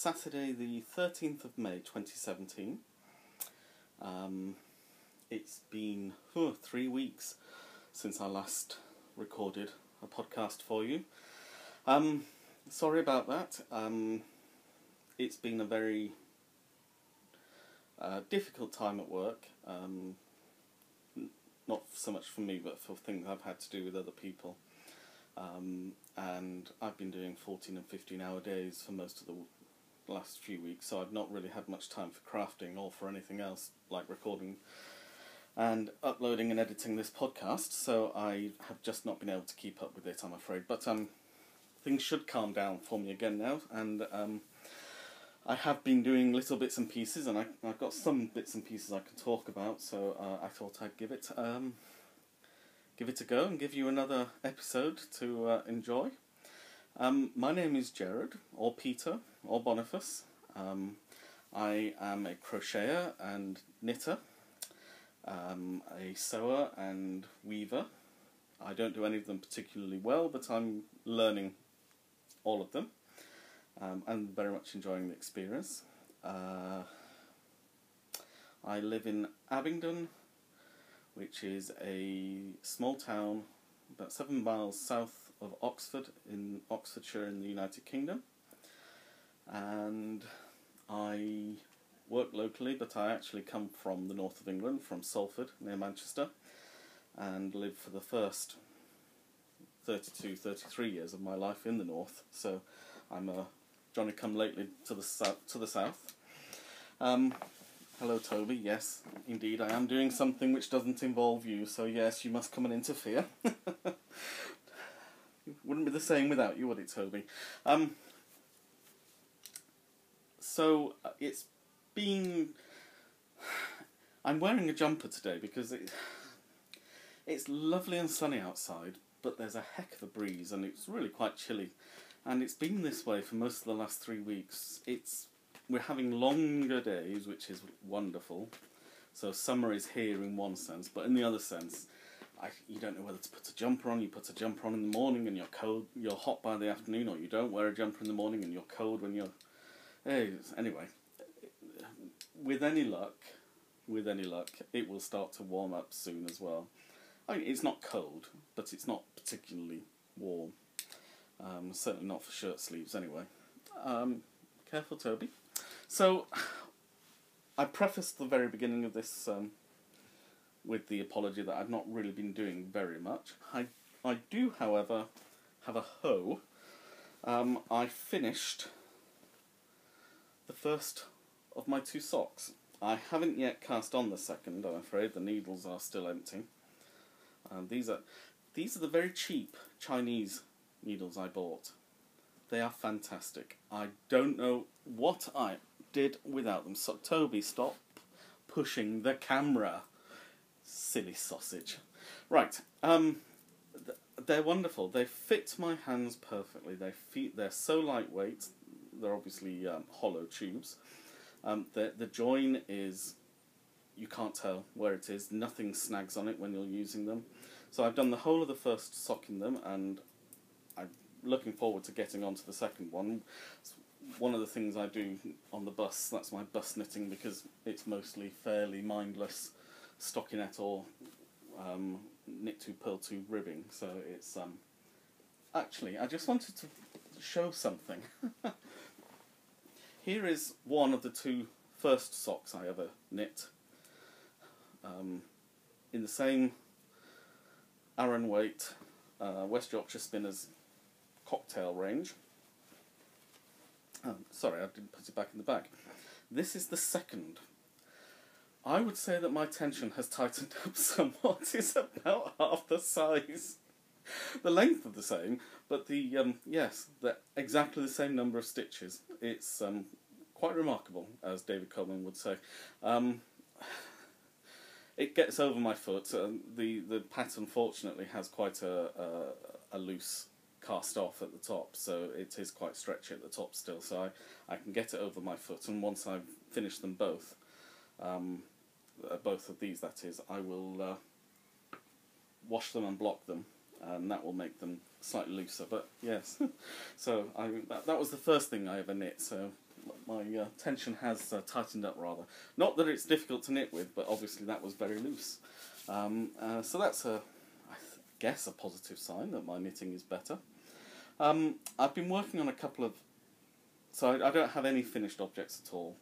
Saturday the 13th of May 2017. It's been 3 weeks since I last recorded a podcast for you. Sorry about that. It's been a very difficult time at work. Not so much for me, but for things I've had to do with other people. And I've been doing 14 and 15-hour days for most of the last few weeks, so I've not really had much time for crafting or for anything else like recording and uploading and editing this podcast, so I have just not been able to keep up with it, I'm afraid. But things should calm down for me again now, and I have been doing little bits and pieces, and I've got some bits and pieces I can talk about, so I thought I'd give it a go and give you another episode to enjoy. My name is Jared, or Peter, or Boniface. I am a crocheter and knitter, a sewer and weaver. I don't do any of them particularly well, but I'm learning all of them. I'm very much enjoying the experience. I live in Abingdon, which is a small town about 7 miles south of Oxford, in Oxfordshire in the United Kingdom. And I work locally, but I actually come from the north of England, from Salford, near Manchester, and lived for the first 33 years of my life in the north, so I'm a Johnny-come-lately to the south. Hello, Toby. Yes, indeed, I am doing something which doesn't involve you, so yes, you must come and interfere. Wouldn't be the same without you, would it, Toby? So it's been... I'm wearing a jumper today because it's lovely and sunny outside, but there's a heck of a breeze and it's really quite chilly. And it's been this way for most of the last 3 weeks. We're having longer days, which is wonderful. So summer is here in one sense, but in the other sense, you don't know whether to put a jumper on. You put a jumper on in the morning and you're cold, you're hot by the afternoon, or you don't wear a jumper in the morning and you're cold when you're... Anyway, with any luck, it will start to warm up soon as well. I mean, it's not cold, but it's not particularly warm. Certainly not for shirt sleeves anyway. Careful, Toby. So, I prefaced the very beginning of this with the apology that I've not really been doing very much. I do, however, have a hoe. I finished the first of my 2 socks. I haven't yet cast on the second, I'm afraid. The needles are still empty. These are the very cheap Chinese needles I bought. They are fantastic. I don't know what I did without them. So, Toby, stop pushing the camera. Silly sausage. Right. They're wonderful. They fit my hands perfectly. They're so lightweight. They're obviously hollow tubes. The join is, you can't tell where it is. Nothing snags on it when you're using them. So I've done the whole of the first sock in them, and I'm looking forward to getting onto the second one. It's one of the things I do on the bus. That's my bus knitting, because it's mostly fairly mindless stockinette or knit to purl to ribbing. So it's actually, I just wanted to show something. Here is one of the 2 first socks I ever knit, in the same Aran Waite West Yorkshire Spinners cocktail range. Sorry, I didn't put it back in the bag. This is the second. I would say that my tension has tightened up somewhat. It's about half the size. The length of the same, but they're exactly the same number of stitches. It's quite remarkable, as David Coleman would say. It gets over my foot. The pattern, fortunately, has quite a loose cast off at the top, so it is quite stretchy at the top still, so I can get it over my foot, and once I've finished them both of these, that is, I will wash them and block them, and that will make them slightly looser, but yes. So that was the first thing I ever knit, so my tension has tightened up rather. Not that it's difficult to knit with, but obviously that was very loose. So that's I guess a positive sign that my knitting is better. I've been working on a couple of, so I don't have any finished objects at all,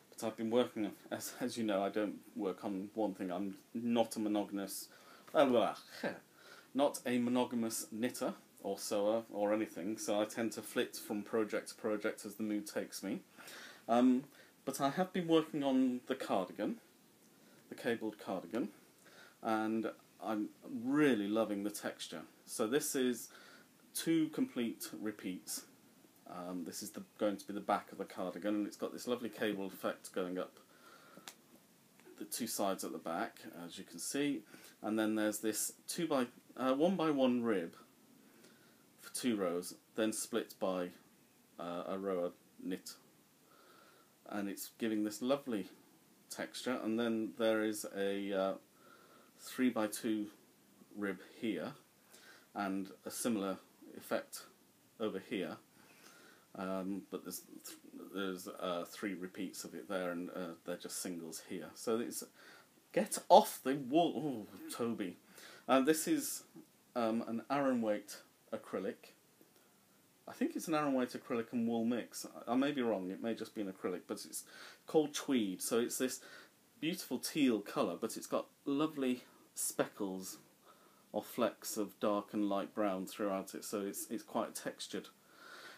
but I've been working on, as you know, I don't work on one thing. I'm not a monogamous, not a monogamous knitter or sewer or anything, so I tend to flit from project to project as the mood takes me. But I have been working on the cardigan, the cabled cardigan, and I'm really loving the texture. So this is 2 complete repeats. This is going to be the back of the cardigan, and it's got this lovely cable effect going up the 2 sides at the back, as you can see, and then there's this 1 by 1 rib for 2 rows, then split by a row of knit, and it's giving this lovely texture. And then there is a 3 by 2 rib here, and a similar effect over here, but there's 3 repeats of it there, and they're just singles here. So it's get off the wool, Toby. This is an Aran Weight acrylic. I think it's an Aran Weight acrylic and wool mix. I may be wrong, it may just be an acrylic, but it's called Tweed. So it's this beautiful teal colour, but it's got lovely speckles or flecks of dark and light brown throughout it, so it's quite textured.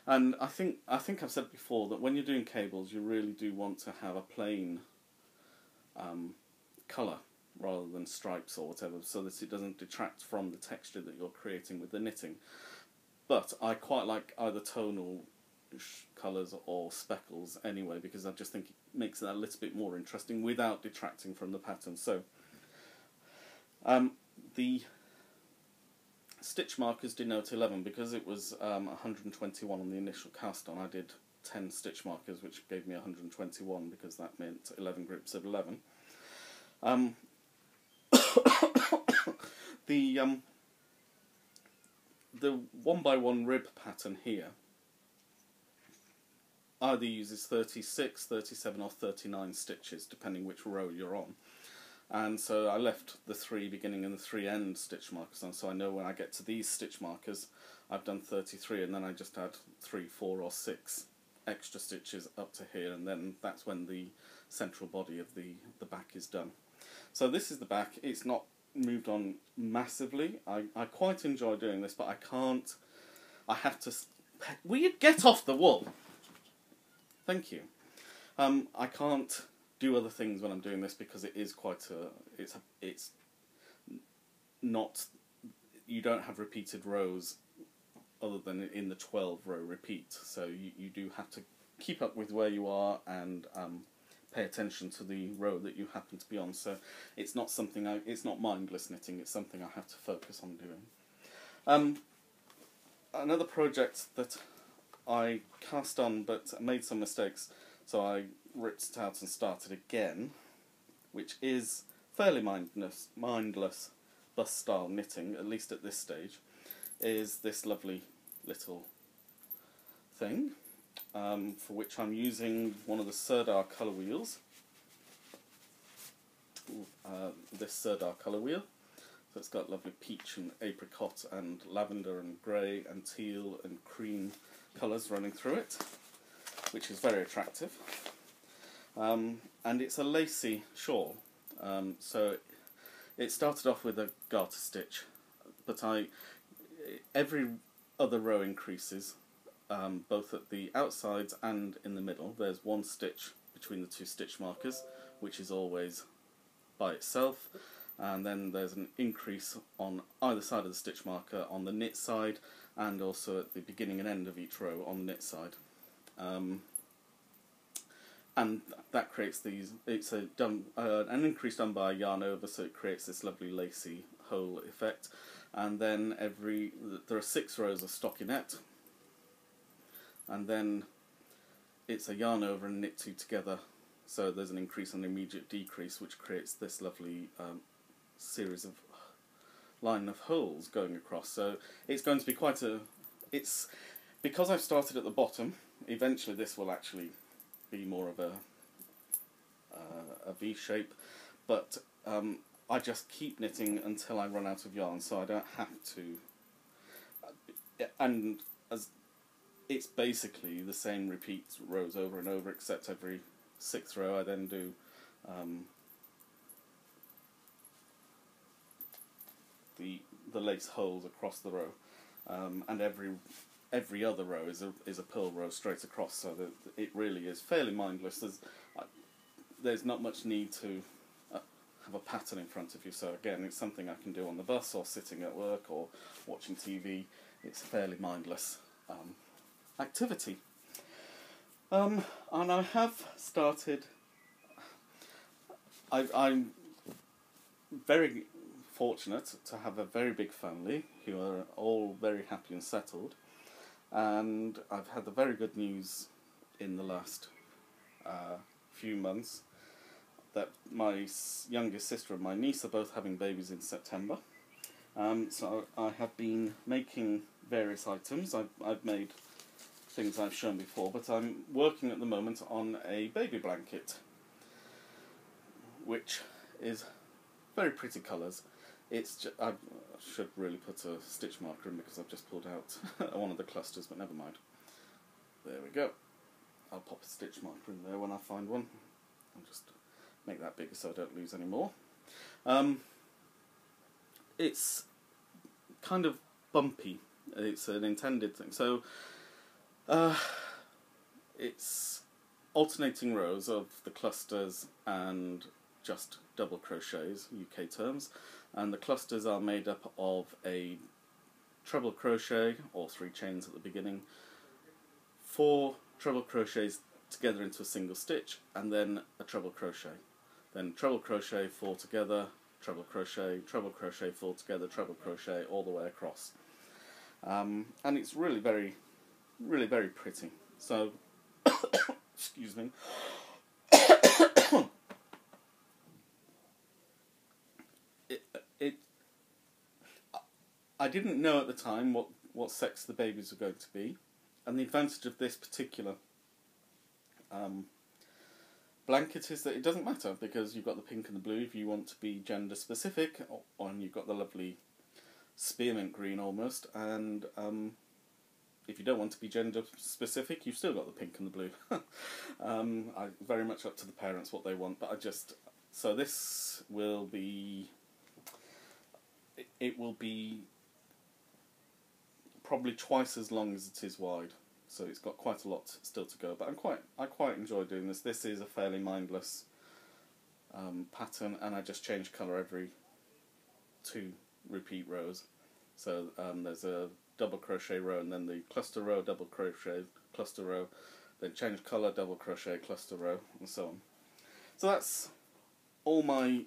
And I think I've said before that when you're doing cables, you really do want to have a plain colour rather than stripes or whatever, so that it doesn't detract from the texture that you're creating with the knitting. But I quite like either tonal colours or speckles anyway, because I just think it makes it a little bit more interesting without detracting from the pattern. So the stitch markers denote 11 because it was 121 on the initial cast on. I did 10 stitch markers, which gave me 121 because that meant 11 groups of 11. The 1 by 1 rib pattern here either uses 36, 37 or 39 stitches, depending which row you're on. And so I left the 3 beginning and the 3 end stitch markers on, so I know when I get to these stitch markers I've done 33, and then I just add 3, 4 or 6 extra stitches up to here, and then that's when the central body of the back is done. So this is the back. It's not moved on massively. I quite enjoy doing this, but I can't. I have to. Will you get off the wool? Thank you. I can't do other things when I'm doing this because it is quite a. It's not. You don't have repeated rows other than in the 12 row repeat. So you do have to keep up with where you are and pay attention to the row that you happen to be on. So it's not something it's not mindless knitting. It's something I have to focus on doing. Another project that I cast on but made some mistakes, so I ripped it out and started again, which is fairly mindless bust style knitting, at least at this stage, is this lovely little thing, for which I'm using one of the Sirdar colour wheels. This Sirdar colour wheel. So it's got lovely peach and apricot and lavender and grey and teal and cream colours running through it, which is very attractive. And it's a lacy shawl. So it started off with a garter stitch, but every other row increases, both at the outsides and in the middle. There's one stitch between the 2 stitch markers, which is always by itself, and then there's an increase on either side of the stitch marker on the knit side, and also at the beginning and end of each row on the knit side. And that creates these. It's an increase done by yarn over, so it creates this lovely lacy hole effect. And then there are 6 rows of stockinette, and then it's a yarn over and knit 2 together. So there's an increase and immediate decrease, which creates this lovely series of line of holes going across. So it's going to be quite a. Because I've started at the bottom. Eventually, this will actually be more of a V shape, but I just keep knitting until I run out of yarn, so I don't have to. And as it's basically the same repeat rows over and over, except every 6th row I then do the lace holes across the row, and every other row is a purl row straight across, so that it really is fairly mindless. There's not much need to have a pattern in front of you, so again, it's something I can do on the bus or sitting at work or watching TV. It's a fairly mindless activity. And I have started. I'm very fortunate to have a very big family who are all very happy and settled, and I've had the very good news in the last few months that my youngest sister and my niece are both having babies in September. So I have been making various items. I've made things I've shown before, but I'm working at the moment on a baby blanket, which is very pretty colours. I should really put a stitch marker in because I've just pulled out one of the clusters, but never mind. There we go. I'll pop a stitch marker in there when I find one. I'll just make that bigger so I don't lose any more. It's kind of bumpy. It's an intended thing. So it's alternating rows of the clusters and just double crochets, UK terms, and the clusters are made up of a treble crochet or 3 chains at the beginning, 4 treble crochets together into a single stitch, and then a treble crochet, then treble crochet, 4 together, treble crochet, 4 together, treble crochet, all the way across, and it's really very pretty. So excuse me. I didn't know at the time what sex the babies were going to be, and the advantage of this particular blanket is that it doesn't matter, because you've got the pink and the blue if you want to be gender specific, and you've got the lovely spearmint green almost, and if you don't want to be gender specific, you've still got the pink and the blue. Very much up to the parents what they want, but so this will be, it will be probably twice as long as it is wide, so it's got quite a lot still to go, but I quite enjoy doing this. This is a fairly mindless pattern, and I just change colour every 2 repeat rows. So there's a double crochet row, and then the cluster row, double crochet, cluster row, then change colour, double crochet, cluster row, and so on. So that's all my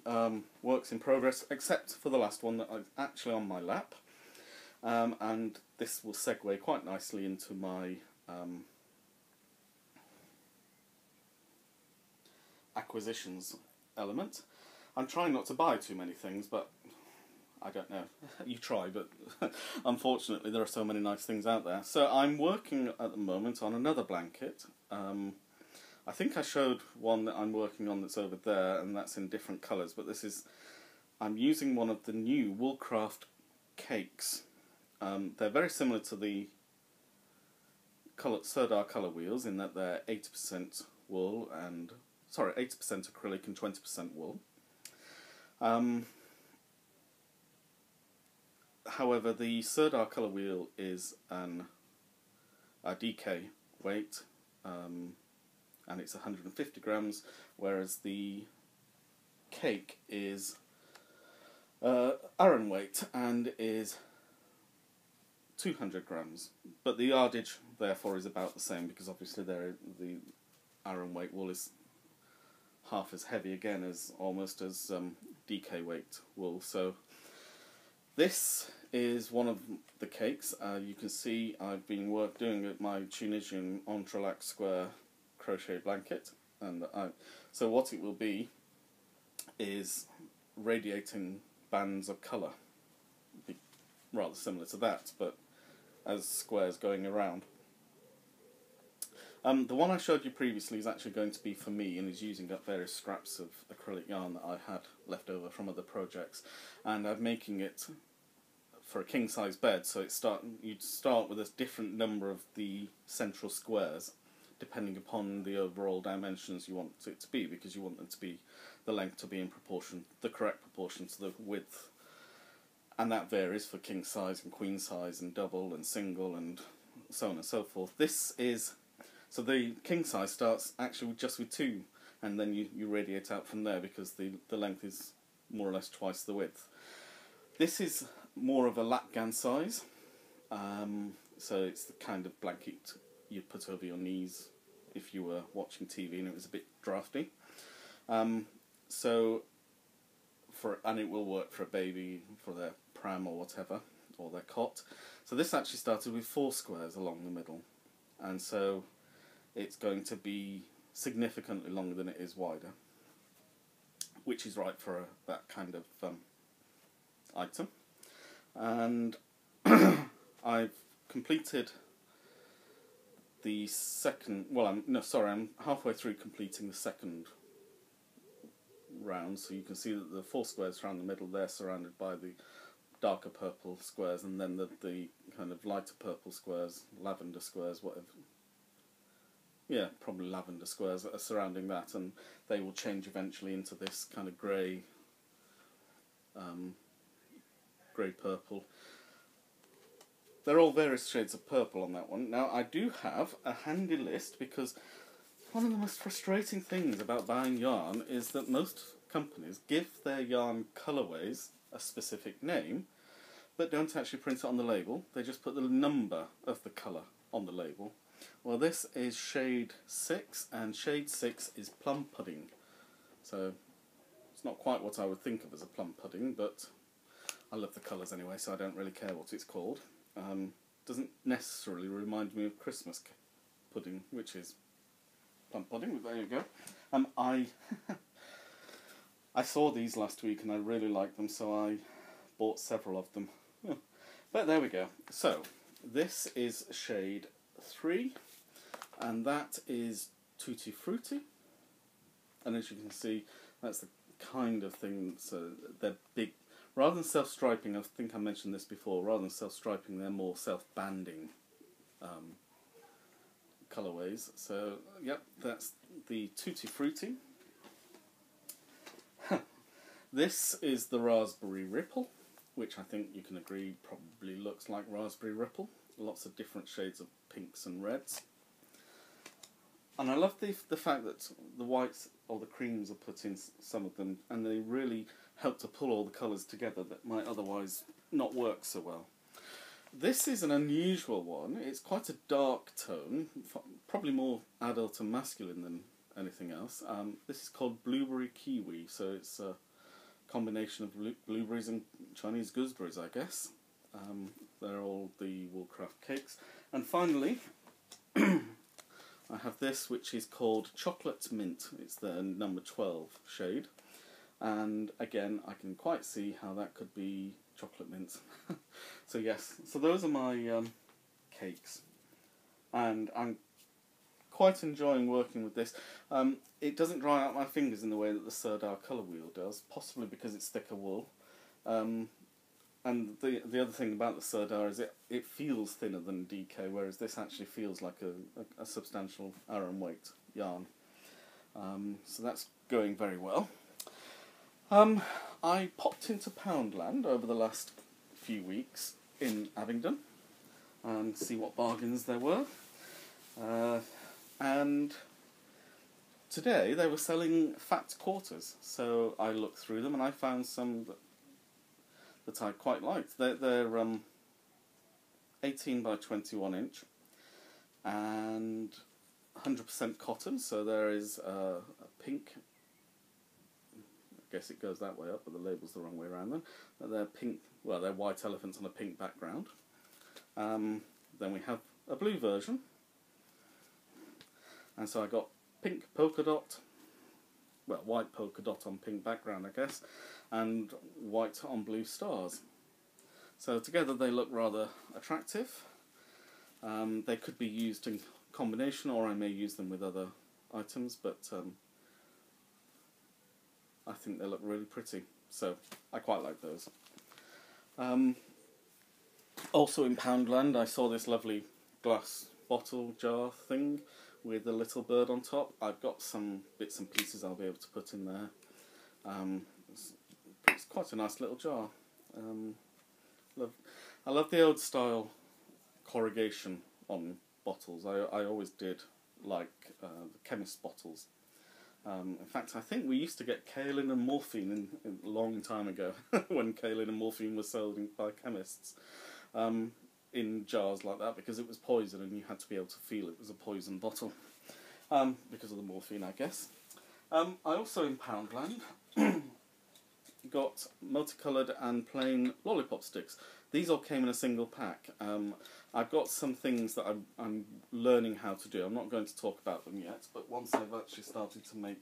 works in progress, except for the last one that is actually on my lap. And this will segue quite nicely into my acquisitions element. I'm trying not to buy too many things, but I don't know. You try, but unfortunately there are so many nice things out there. So I'm working at the moment on another blanket. I think I showed one that I'm working on that's over there, and that's in different colours, but I'm using one of the new Woolcraft cakes. They're very similar to the Sirdar colour wheels in that they're 80% wool and 80% acrylic and 20% wool. However, the Sirdar colour wheel is a DK weight, and it's 150 grams, whereas the cake is Aran weight and is 200 grams, but the yardage therefore is about the same, because obviously the Aran weight wool is half as heavy again as DK weight wool. So this is one of the cakes. You can see I've been doing my Tunisian entrelac square crochet blanket, and so what it will be is radiating bands of colour, rather similar to that, but as squares going around. The one I showed you previously is actually going to be for me, and is using up various scraps of acrylic yarn that I had left over from other projects, and I'm making it for a king size bed. So you'd start with a different number of the central squares, depending upon the overall dimensions you want it to be, because you want them to be the length to be in proportion, the correct proportion to the width, and that varies for king size and queen size and double and single and so on and so forth. So the king size starts actually just with 2, and then you radiate out from there, because the length is more or less twice the width. This is more of a lapgan size, so it's the kind of blanket you'd put over your knees if you were watching TV and it was a bit drafty. And it will work for a baby, for their pram or whatever, or their cot. So this actually started with 4 squares along the middle, and so it's going to be significantly longer than it is wider, which is right for that kind of item. And I've completed the second. Well, I'm halfway through completing the second round. So you can see that the 4 squares around the middle, they're surrounded by the darker purple squares, and then the kind of lighter purple squares, lavender squares, whatever. Yeah, probably lavender squares that are surrounding that, and they will change eventually into this kind of grey purple. They're all various shades of purple on that one. Now, I do have a handy list, because one of the most frustrating things about buying yarn is that most companies give their yarn colourways a specific name, but don't actually print it on the label. They just put the number of the colour on the label. Well, this is shade 6, and shade 6 is plum pudding. So it's not quite what I would think of as a plum pudding, but I love the colours anyway, so I don't really care what it's called. Doesn't necessarily remind me of Christmas pudding, which is plum pudding, but there you go. I saw these last week and I really liked them, so I bought several of them. But there we go. So this is shade 3, and that is Tutti Frutti, and as you can see, that's the kind of thing. So they're big. Rather than self-striping, I think I mentioned this before, rather than self-striping, they're more self-banding colourways. So, yep, that's the Tutti Frutti. This is the Raspberry Ripple, which I think you can agree probably looks like Raspberry Ripple. Lots of different shades of pinks and reds. And I love the fact that the whites or the creams are put in some of them, and they really help to pull all the colours together that might otherwise not work so well. This is an unusual one. It's quite a dark tone, probably more adult and masculine than anything else. This is called Blueberry Kiwi, so it's a combination of blueberries and Chinese gooseberries, I guess. They're all the Woolcraft cakes. And finally, I have this, which is called Chocolate Mint. It's the number 12 shade. And again, I can quite see how that could be chocolate mint. So yes, so those are my cakes. And I'm quite enjoying working with this. It doesn't dry out my fingers in the way that the Sirdar colour wheel does, possibly because it's thicker wool. And the other thing about the Sirdar is it feels thinner than DK, whereas this actually feels like a substantial Aran weight yarn. So that's going very well. I popped into Poundland over the last few weeks in Abingdon and see what bargains there were. And today they were selling fat quarters, so I looked through them and I found some that I quite liked. They're 18 by 21 inch and 100% cotton, so there is a pink. I guess it goes that way up, but the label's the wrong way around then. But they're pink, well, they're white elephants on a pink background. Then we have a blue version. And so I got pink polka dot, well, white polka dot on pink background, I guess, and white on blue stars. So together they look rather attractive. They could be used in combination, or I may use them with other items, but I think they look really pretty, so I quite like those. Also in Poundland I saw this lovely glass bottle jar thing with a little bird on top. I've got some bits and pieces I'll be able to put in there. It's quite a nice little jar. I love the old style corrugation on bottles. I always did like the chemist bottles. In fact, I think we used to get kaolin and morphine a long time ago when kaolin and morphine were sold by chemists in jars like that, because it was poison and you had to be able to feel it was a poison bottle because of the morphine, I guess. I also in Poundland got multicoloured and plain lollipop sticks. These all came in a single pack. I've got some things that I'm learning how to do. I'm not going to talk about them yet, but once I've actually started to make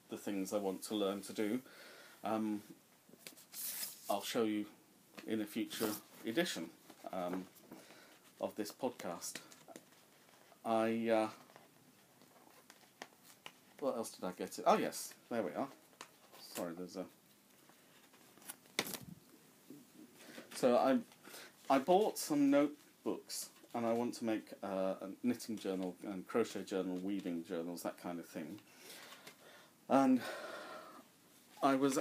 the things I want to learn to do, I'll show you in a future edition of this podcast. What else did I get? Oh yes, there we are. Sorry, there's a... So I bought some notebooks, and I want to make a knitting journal and crochet journal, weaving journals, that kind of thing. And I was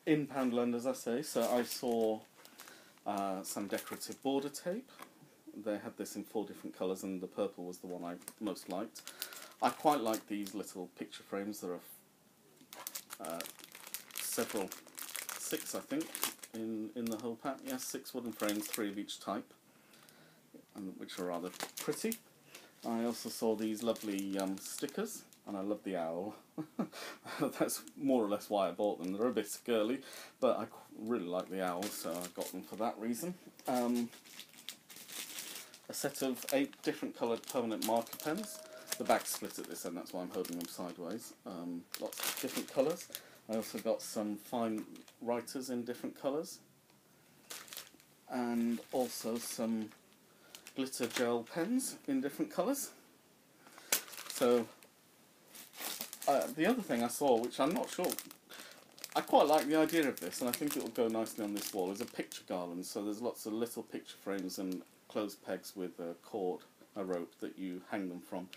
in Poundland, as I say, so I saw some decorative border tape. They had this in 4 different colours, and the purple was the one I most liked. I quite like these little picture frames. There are several, 6 I think, in the whole pack. Yes, 6 wooden frames, 3 of each type, which are rather pretty. I also saw these lovely stickers, and I love the owl. That's more or less why I bought them. They're a bit girly, but I really like the owl, so I got them for that reason. A set of 8 different coloured permanent marker pens. The back's split at this end, that's why I'm holding them sideways. Lots of different colours. I also got some fine writers in different colours, and also some glitter gel pens in different colours. So the other thing I saw, which I'm not sure, I quite like the idea of this, and I think it will go nicely on this wall, is a picture garland. So there's lots of little picture frames and clothes pegs with a cord, a rope that you hang them from.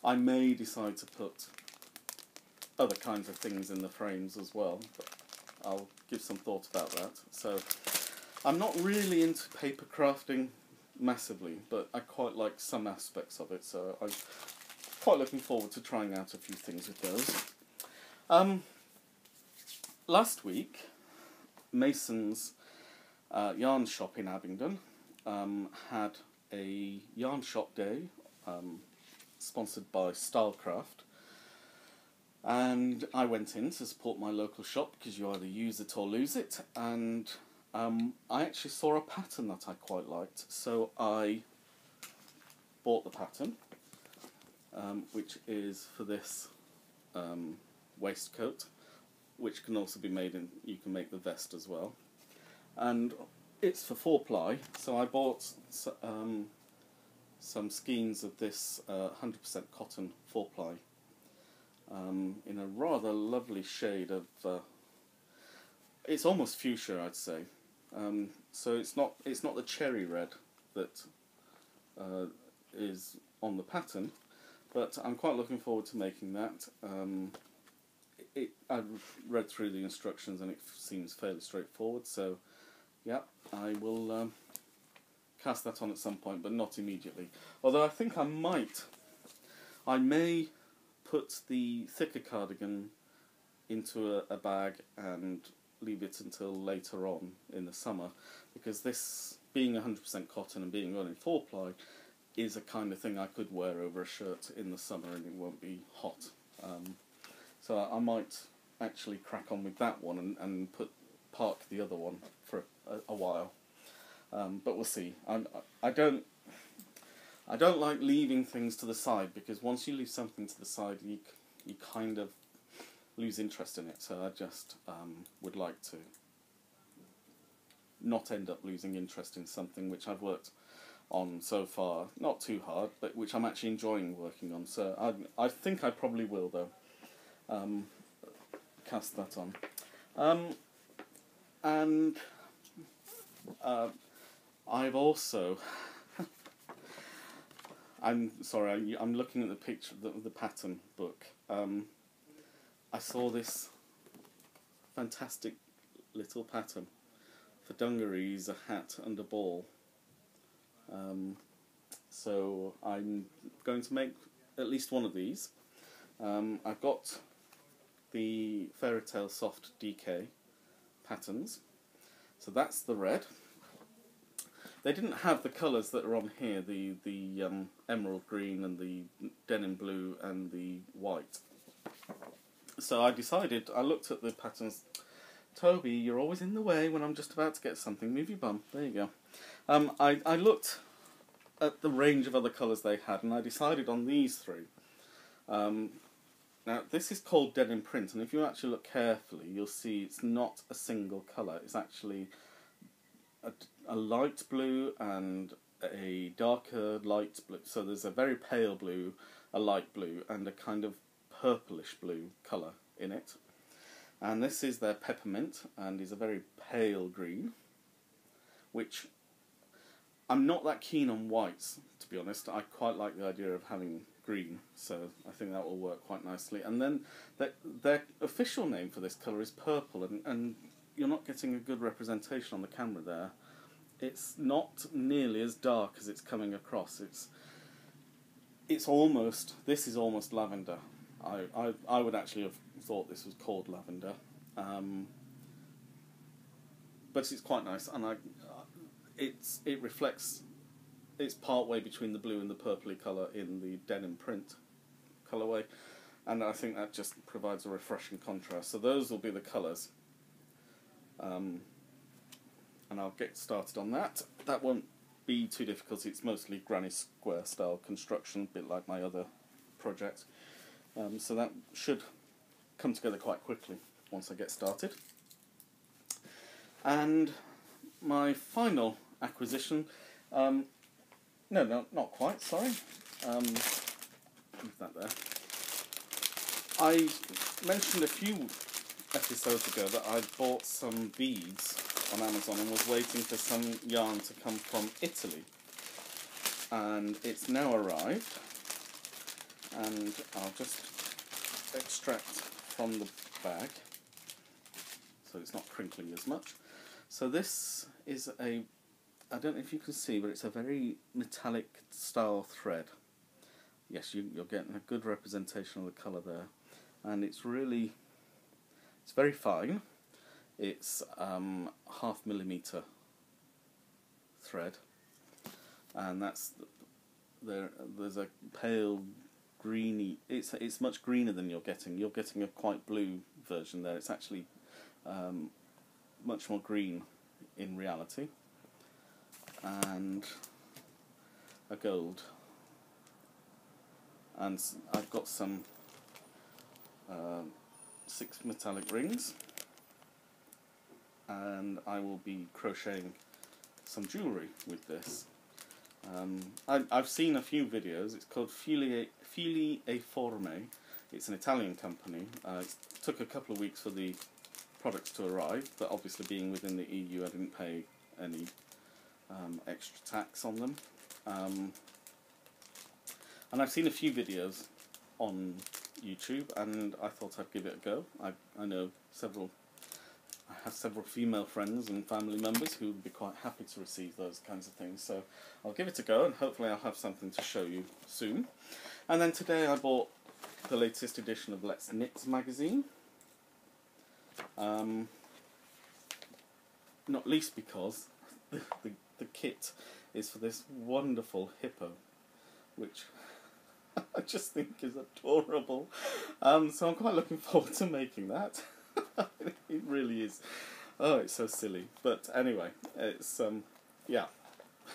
I may decide to put other kinds of things in the frames as well, but I'll give some thought about that. So I'm not really into paper crafting massively, but I quite like some aspects of it, so I'm quite looking forward to trying out a few things with those. Last week, Mason's yarn shop in Abingdon had a yarn shop day sponsored by Stylecraft, and I went in to support my local shop because you either use it or lose it, and I actually saw a pattern that I quite liked, so I bought the pattern, which is for this waistcoat, which can also be made in, you can make the vest as well, and it's for 4-ply, so I bought some skeins of this 100% cotton 4-ply in a rather lovely shade of, it's almost fuchsia, I'd say. So it's not the cherry red that is on the pattern, but I'm quite looking forward to making that. I've read through the instructions and it seems fairly straightforward, so yeah, I will cast that on at some point, but not immediately. Although I think I may put the thicker cardigan into a bag and leave it until later on in the summer, because this, being 100% cotton and being run in 4-ply, is a kind of thing I could wear over a shirt in the summer and it won't be hot. So I might actually crack on with that one and park the other one for a while. But we'll see. I don't like leaving things to the side, because once you leave something to the side, you kind of lose interest in it. So I just would like to not end up losing interest in something which I've worked on so far. Not too hard, but which I'm actually enjoying working on. So I think I probably will, though, cast that on. And I've also... I'm sorry, I'm looking at the picture of the pattern book. I saw this fantastic little pattern for dungarees, a hat and a ball. So I'm going to make at least one of these. I've got the Fairy Tale Soft DK patterns. So that's the red. They didn't have the colours that are on here, the emerald green and the denim blue and the white. So I decided, I looked at the patterns. Toby, you're always in the way when I'm just about to get something. Move your bum. There you go. I looked at the range of other colours they had, and I decided on these three. Now, this is called denim print, and if you actually look carefully, you'll see it's not a single colour. It's actually a light blue and a darker light blue. So there's a very pale blue, a light blue, and a kind of purplish blue colour in it. And this is their peppermint, and is a very pale green, which I'm not that keen on whites, to be honest. I quite like the idea of having green, so I think that will work quite nicely. And then their official name for this colour is purple, and you're not getting a good representation on the camera there. It's not nearly as dark as it's coming across. It's almost, this is almost lavender. I would actually have thought this was called lavender, but it's quite nice, and it reflects. It's part way between the blue and the purpley colour in the denim print colourway, and I think that just provides a refreshing contrast. So those will be the colours, and I'll get started on that. That won't be too difficult. It's mostly granny square style construction, a bit like my other project. So that should come together quite quickly once I get started. And my final acquisition, no, not quite, sorry. Leave that there. I mentioned a few episodes ago that I bought some beads on Amazon and was waiting for some yarn to come from Italy. And it's now arrived. And I'll just extract from the bag so it's not crinkling as much. So this is I don't know if you can see, but it's a very metallic style thread. Yes, you're getting a good representation of the colour there, and it's very fine. It's 0.5 millimetre thread, and that's there's a pale greeny. It's much greener than you're getting. You're getting a quite blue version there. It's actually much more green in reality, and a gold. And I've got some 6 metallic rings, and I will be crocheting some jewellery with this. I've seen a few videos. It's called Fili e Forme. It's an Italian company. It took a couple of weeks for the products to arrive, but obviously being within the EU, I didn't pay any extra tax on them. And I've seen a few videos on YouTube, and I thought I'd give it a go. I know I have several female friends and family members who would be quite happy to receive those kinds of things, so I'll give it a go, and hopefully I'll have something to show you soon. And then today I bought the latest edition of Let's Knit magazine, not least because the kit is for this wonderful hippo, which I just think is adorable. So I'm quite looking forward to making that. It really is. Oh, it's so silly. But anyway, it's yeah.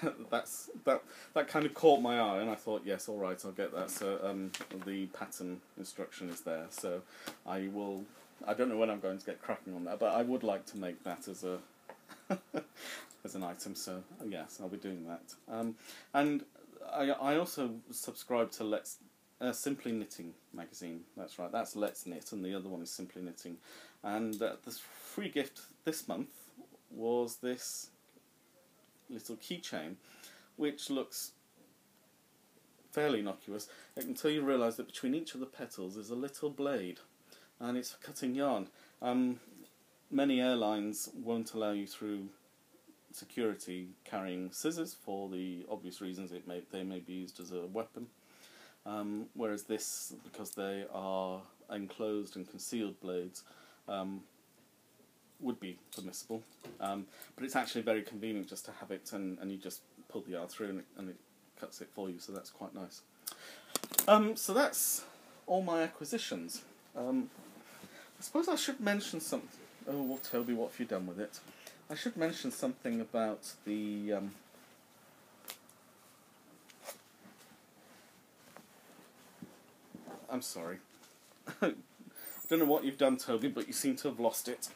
that kind of caught my eye, and I thought, yes, all right, I'll get that. So the pattern instruction is there. So I don't know when I'm going to get cracking on that, but I would like to make that as as an item, so yes, I'll be doing that. And I also subscribe to Simply Knitting magazine. That's right, that's Let's Knit, and the other one is Simply Knitting. And the free gift this month was this little keychain, which looks fairly innocuous until you realise that between each of the petals is a little blade, and it's for cutting yarn. Many airlines won't allow you through security carrying scissors for the obvious reasons they may be used as a weapon, whereas this, because they are enclosed and concealed blades, would be permissible. But it's actually very convenient just to have it, and you just pull the yarn through and it cuts it for you, so that's quite nice. So that's all my acquisitions. I suppose I should mention something. Oh, well, Toby, what have you done with it? I should mention something about the I'm sorry. I don't know what you've done, Toby, but you seem to have lost it.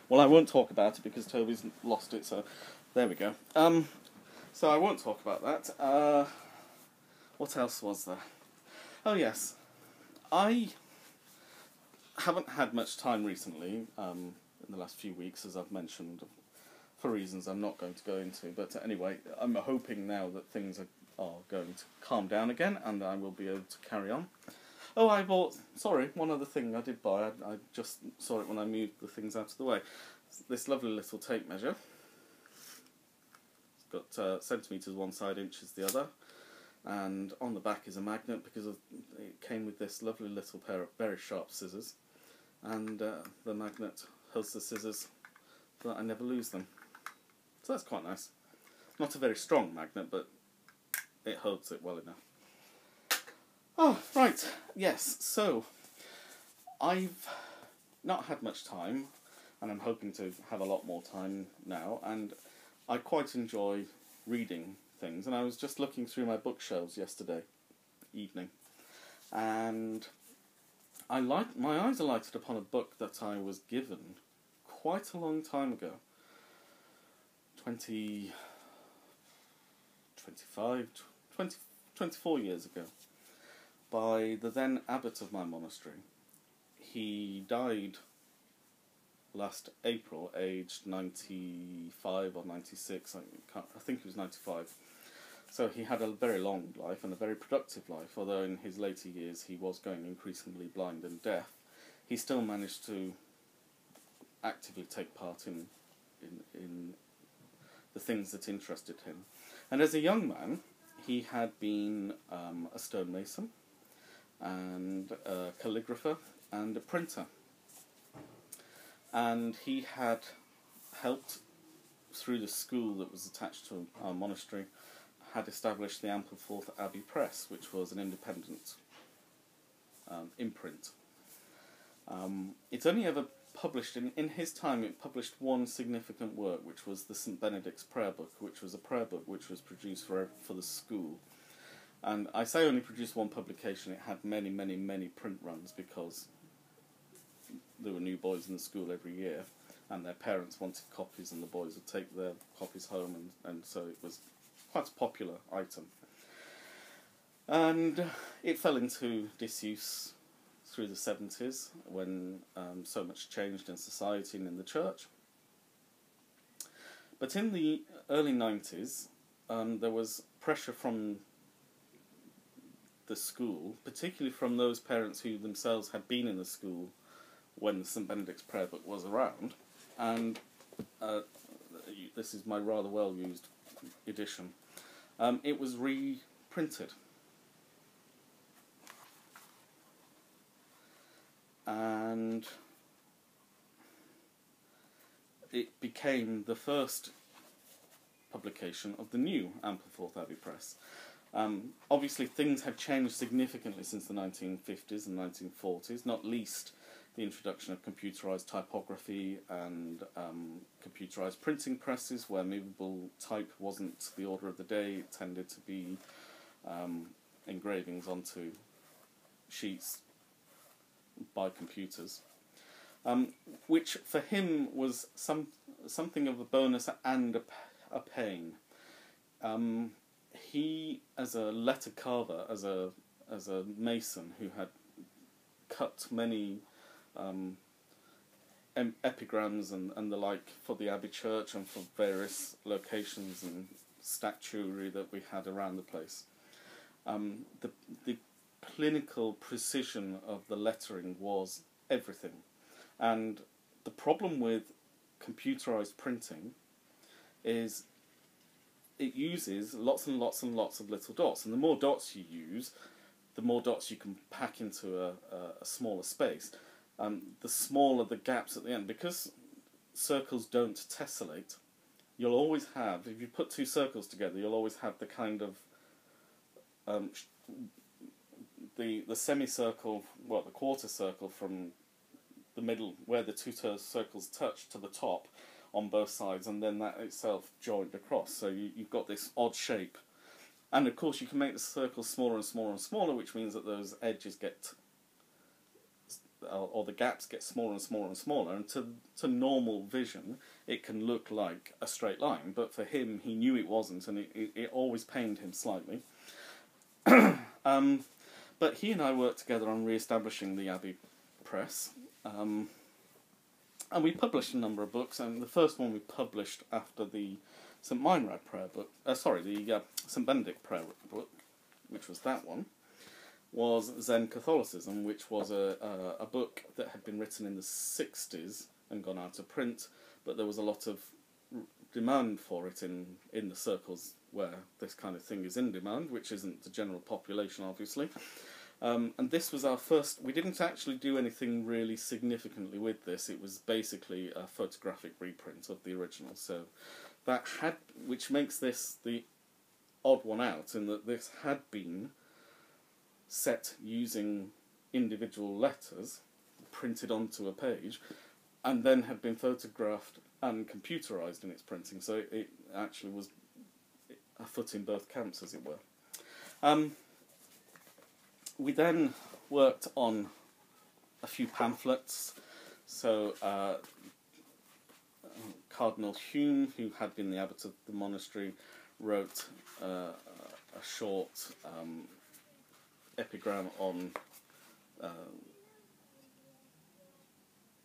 Well, I won't talk about it because Toby's lost it, so there we go. So I won't talk about that. What else was there? Oh yes, I haven't had much time recently, in the last few weeks, as I've mentioned, for reasons I'm not going to go into. But anyway, I'm hoping now that things are going to calm down again, and I will be able to carry on. Oh, I bought, sorry, one other thing I did buy, I just saw it when I moved the things out of the way. This lovely little tape measure. It's got centimetres one side, inches the other. And on the back is a magnet, because it came with this lovely little pair of very sharp scissors. And the magnet holds the scissors so that I never lose them. So that's quite nice. Not a very strong magnet, but it holds it well enough. Oh, right, yes, so I've not had much time, and I'm hoping to have a lot more time now, and I quite enjoy reading things, and I was just looking through my bookshelves yesterday evening, and my eyes are lighted upon a book that I was given quite a long time ago, 24 years ago, by the then abbot of my monastery. He died last April, aged 95 or 96, I think he was 95. So he had a very long life and a very productive life, although in his later years he was going increasingly blind and deaf. He still managed to actively take part in the things that interested him. And as a young man, he had been a stonemason, and a calligrapher, and a printer. And he had helped, through the school that was attached to our monastery, had established the Ampleforth Abbey Press, which was an independent imprint. It's only ever published, in his time, it published one significant work, which was the St. Benedict's Prayer Book, which was a prayer book which was produced for the school. And I say only produced one publication, it had many, many, many print runs, because there were new boys in the school every year, and their parents wanted copies, and the boys would take their copies home, and so it was quite a popular item. And it fell into disuse through the 70s, when so much changed in society and in the church. But in the early 90s, there was pressure from the school, particularly from those parents who themselves had been in the school when the St. Benedict's Prayer Book was around, and this is my rather well-used edition. It was reprinted. And it became the first publication of the new Ampleforth Abbey Press. Obviously things have changed significantly since the 1950s and 1940s, not least the introduction of computerised typography and computerised printing presses, where movable type wasn't the order of the day. It tended to be engravings onto sheets by computers, which for him was something of a bonus and a pain. He, as a letter carver, as a mason who had cut many epigrams and the like for the Abbey Church and for various locations and statuary that we had around the place. The clinical precision of the lettering was everything. And the problem with computerized printing is it uses lots and lots and lots of little dots, and the more dots you use, the more dots you can pack into a smaller space. The smaller the gaps at the end, because circles don't tessellate, you'll always have, if you put two circles together, you'll always have the kind of the semicircle, well, the quarter circle from the middle, where the two circles touch, to the top on both sides, and then that itself joined across. So you've got this odd shape. And of course you can make the circles smaller and smaller and smaller, which means that those edges get, or the gaps get smaller and smaller and smaller, and to normal vision it can look like a straight line, but for him, he knew it wasn't, and it always pained him slightly. But he and I worked together on re-establishing the Abbey Press, and we published a number of books, and the first one we published after the St Meinrad prayer book, the St Benedict prayer book, which was that one, was Zen Catholicism, which was a book that had been written in the 60s and gone out of print, but there was a lot of demand for it in the circles where this kind of thing is in demand, which isn't the general population, obviously. And this was our first. We didn't actually do anything really significantly with this. It was basically a photographic reprint of the original. So that had, which makes this the odd one out, in that this had been set using individual letters printed onto a page, and then had been photographed and computerized in its printing. So it actually was a foot in both camps, as it were. We then worked on a few pamphlets. So Cardinal Hume, who had been the abbot of the monastery, wrote a short epigram on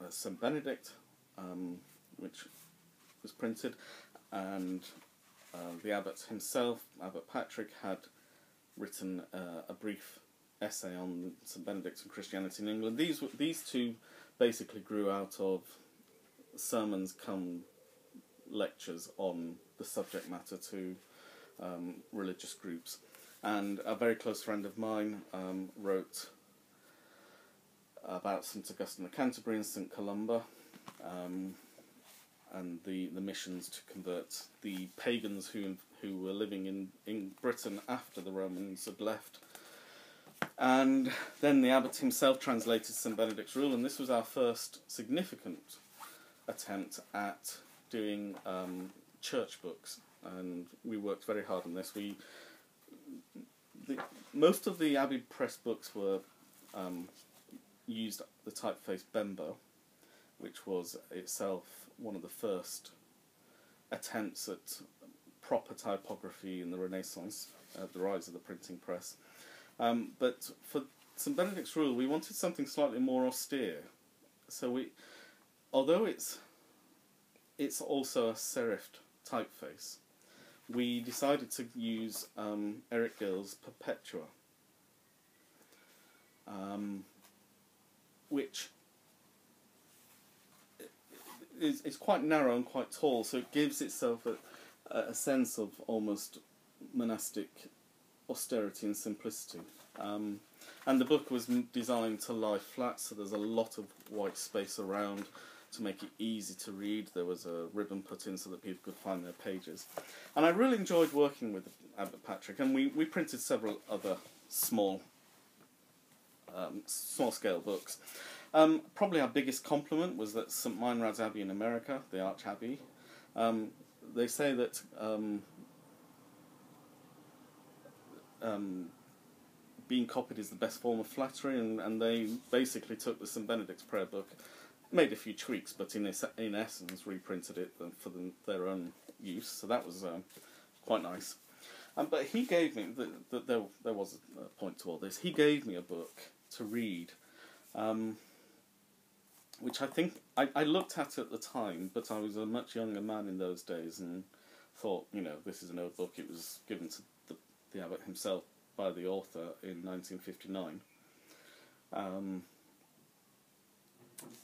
St Benedict, which was printed, and the abbot himself, Abbot Patrick, had written a brief essay on St Benedict and Christianity in England. These two basically grew out of sermons come lectures on the subject matter to religious groups. And a very close friend of mine wrote about St Augustine of Canterbury and St Columba, and the missions to convert the pagans who were living in Britain after the Romans had left. And then the abbot himself translated St Benedict's Rule, and this was our first significant attempt at doing church books, and we worked very hard on this. Most of the Abbey Press books were used the typeface Bembo, which was itself one of the first attempts at proper typography in the Renaissance, the rise of the printing press. But for St Benedict's Rule, we wanted something slightly more austere. So although it's also a serifed typeface, we decided to use Eric Gill's Perpetua, which is quite narrow and quite tall, so it gives itself a sense of almost monastic austerity and simplicity. And the book was designed to lie flat, so there's a lot of white space around to make it easy to read. There was a ribbon put in so that people could find their pages. And I really enjoyed working with Abbot Patrick, and we printed several other small-scale books. Probably our biggest compliment was that St Meinrad's Abbey in America, the Arch Abbey, they say that being copied is the best form of flattery, and they basically took the St Benedict's prayer book made a few tweaks, but in essence reprinted it for their own use. So that was quite nice. But he gave me there was a point to all this. He gave me a book to read, which I think I looked at the time, but I was a much younger man in those days and thought, this is an old book. It was given to the abbot himself by the author in 1959.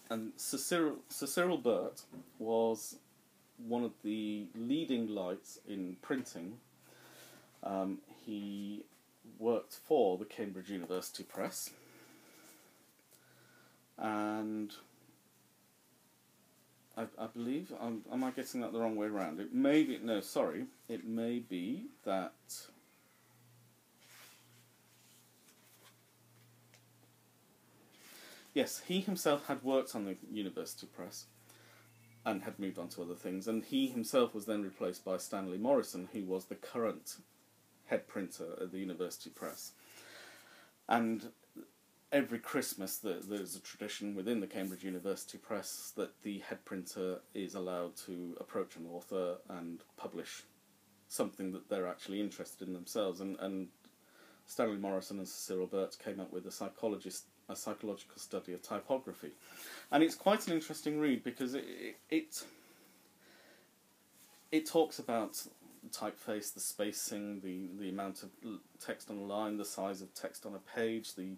And Sir Cyril Burt was one of the leading lights in printing. He worked for the Cambridge University Press, and I believe, am I getting that the wrong way around? It may be, no, sorry, it may be that yes, he himself had worked on the University Press and had moved on to other things, and he himself was then replaced by Stanley Morrison, who was the current head printer at the University Press. And every Christmas there's a tradition within the Cambridge University Press that the head printer is allowed to approach an author and publish something that they're actually interested in themselves. And Stanley Morrison and Sir Cyril Burt came up with a psychological study of typography. And it's quite an interesting read because it talks about the typeface, the spacing, the amount of text on a line, the size of text on a page, the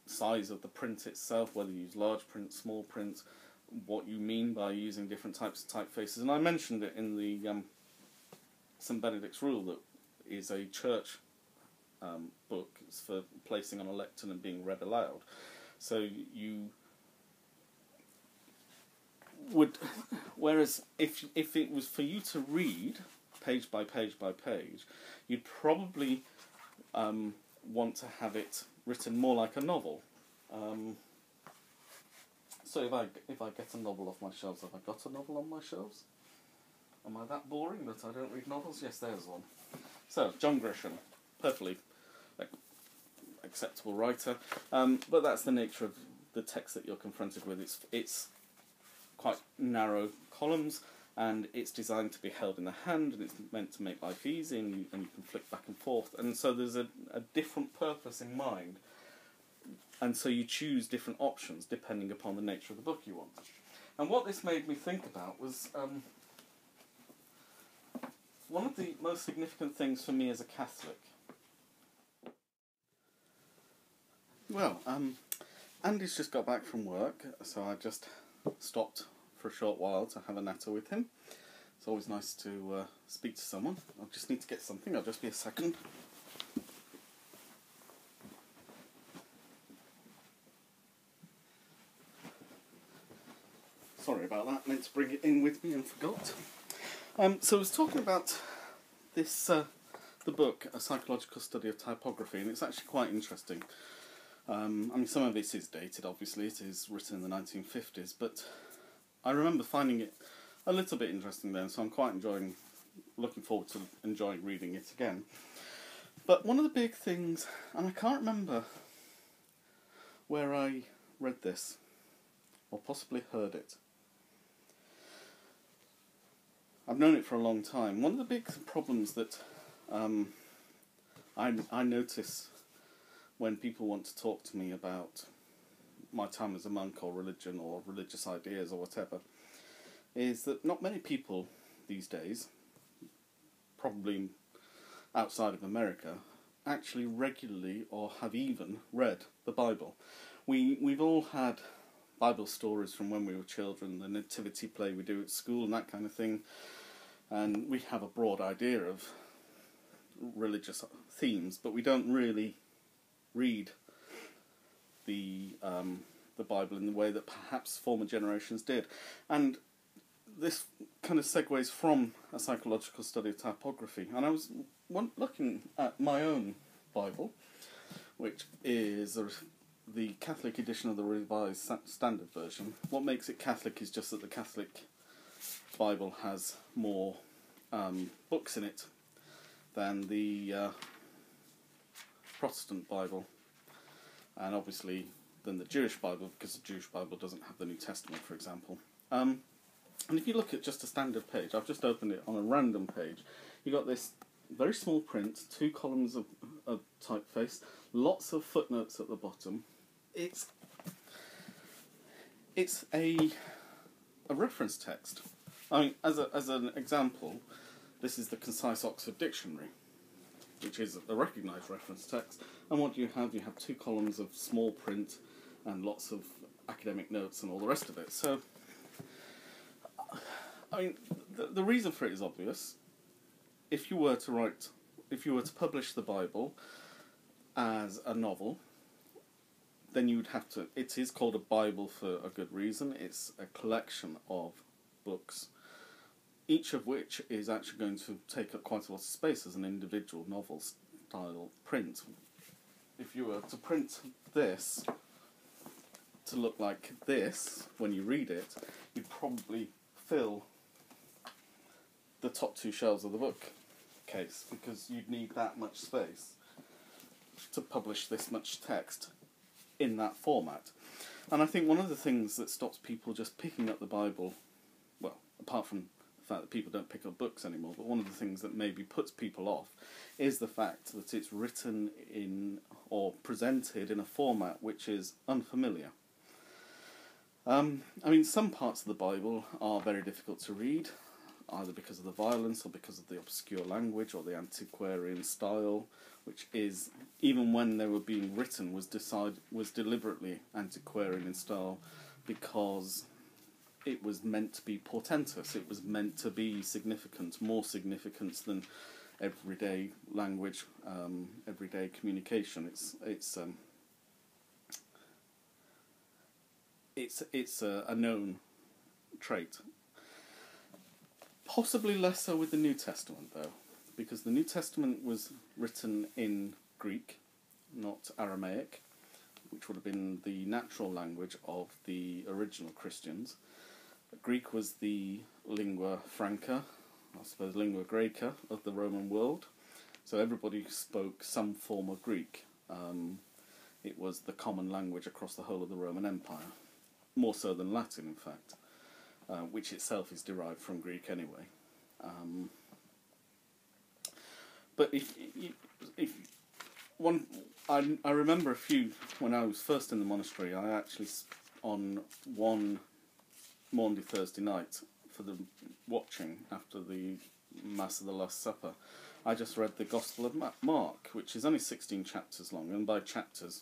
size of the print itself, whether you use large print, small print, what you mean by using different types of typefaces. And I mentioned it in the St. Benedict's Rule, that is a church book for placing on a lectern and being read aloud. So you would, whereas if it was for you to read page by page by page, you'd probably want to have it written more like a novel. So if I get a novel off my shelves, have I got a novel on my shelves? Am I that boring that I don't read novels? Yes, there's one. So, John Grisham, perfectly acceptable writer, but that's the nature of the text that you're confronted with. It's quite narrow columns, and it's designed to be held in the hand, and it's meant to make life easy, and you can flick back and forth, and so there's a different purpose in mind, and so you choose different options depending upon the nature of the book you want. And what this made me think about was one of the most significant things for me as a Catholic. Well, Andy's just got back from work, so I just stopped for a short while to have a natter with him. It's always nice to speak to someone. I just need to get something, I'll just be a second. Sorry about that, meant to bring it in with me and forgot. So I was talking about this, the book, A Psychological Study of Typography, and it's actually quite interesting. I mean, some of it is dated, obviously, it is written in the 1950s, but I remember finding it a little bit interesting then, so I'm quite looking forward to enjoying reading it again. But one of the big things, and I can't remember where I read this, or possibly heard it. I've known it for a long time. One of the big problems that I notice when people want to talk to me about my time as a monk or religion or religious ideas or whatever, is that not many people these days, probably outside of America, actually regularly or have even read the Bible. We've all had Bible stories from when we were children, the nativity play we do at school and that kind of thing, and we have a broad idea of religious themes, but we don't really read the Bible in the way that perhaps former generations did. And this kind of segues from a psychological study of typography. And I was looking at my own Bible, which is the Catholic edition of the Revised Standard Version. What makes it Catholic is just that the Catholic Bible has more books in it than the Protestant Bible, and obviously than the Jewish Bible, because the Jewish Bible doesn't have the New Testament, for example. And if you look at just a standard page, I've just opened it on a random page, you've got this very small print, 2 columns of typeface, lots of footnotes at the bottom. It's a reference text. I mean, as an example, this is the Concise Oxford Dictionary, which is a recognised reference text. And what do you have? You have 2 columns of small print and lots of academic notes and all the rest of it. So, I mean, the reason for it is obvious. If you were to publish the Bible as a novel, then you would have to. It is called a Bible for a good reason. It's a collection of books, each of which is actually going to take up quite a lot of space as an individual novel style print. If you were to print this to look like this when you read it, you'd probably fill the top 2 shelves of the bookcase, because you'd need that much space to publish this much text in that format. And I think one of the things that stops people just picking up the Bible, well, apart from the fact that people don't pick up books anymore, but one of the things that maybe puts people off is the fact that it's written in or presented in a format which is unfamiliar. I mean, some parts of the Bible are very difficult to read, either because of the violence or because of the obscure language or the antiquarian style, which is, even when they were being written, was deliberately antiquarian in style because it was meant to be portentous. It was meant to be significant, more significant than everyday language, everyday communication. It's a known trait. Possibly less so with the New Testament, though, because the New Testament was written in Greek, not Aramaic, which would have been the natural language of the original Christians. Greek was the lingua franca, I suppose lingua greca, of the Roman world, so everybody spoke some form of Greek. It was the common language across the whole of the Roman Empire, more so than Latin, in fact. Which itself is derived from Greek anyway. But I remember when I was first in the monastery, I actually, on one Maundy Thursday night, for the watching after the Mass of the Last Supper, I just read the Gospel of Mark, which is only 16 chapters long, and by chapters,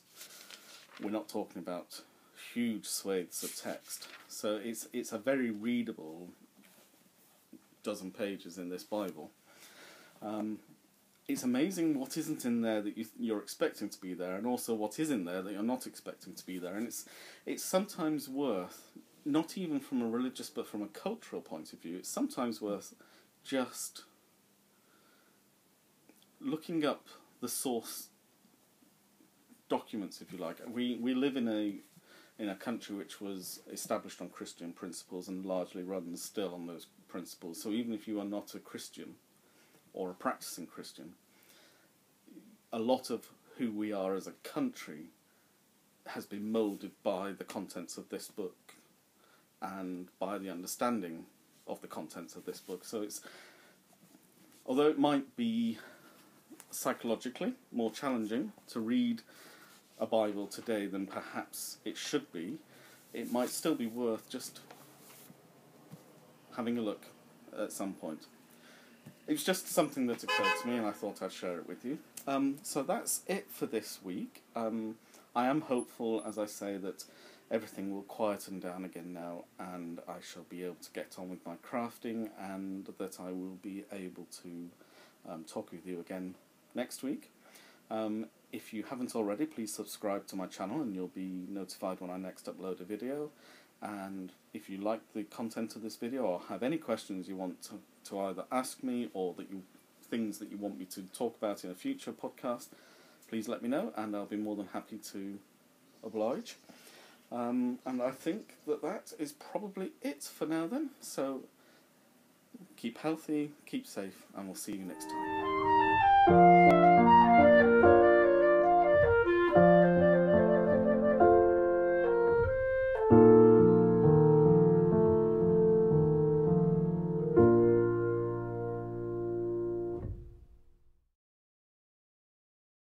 we're not talking about huge swathes of text. So it's a very readable dozen pages in this Bible. It's amazing what isn't in there that you're expecting to be there, and also what is in there that you're not expecting to be there. And it's sometimes worth, not even from a religious but from a cultural point of view, it's sometimes worth just looking up the source documents, if you like. We live in a country which was established on Christian principles and largely runs still on those principles. So even if you are not a Christian or a practicing Christian, a lot of who we are as a country has been moulded by the contents of this book and by the understanding of the contents of this book. So although it might be psychologically more challenging to read a Bible today than perhaps it should be, it might still be worth just having a look at some point. It's just something that occurred to me and I thought I'd share it with you. So that's it for this week. I am hopeful, as I say, that everything will quieten down again now and I shall be able to get on with my crafting, and that I will be able to talk with you again next week. If you haven't already, please subscribe to my channel and you'll be notified when I next upload a video. And if you like the content of this video or have any questions you want to either ask me or things that you want me to talk about in a future podcast, please let me know and I'll be more than happy to oblige. And I think that is probably it for now then. So keep healthy, keep safe, and we'll see you next time.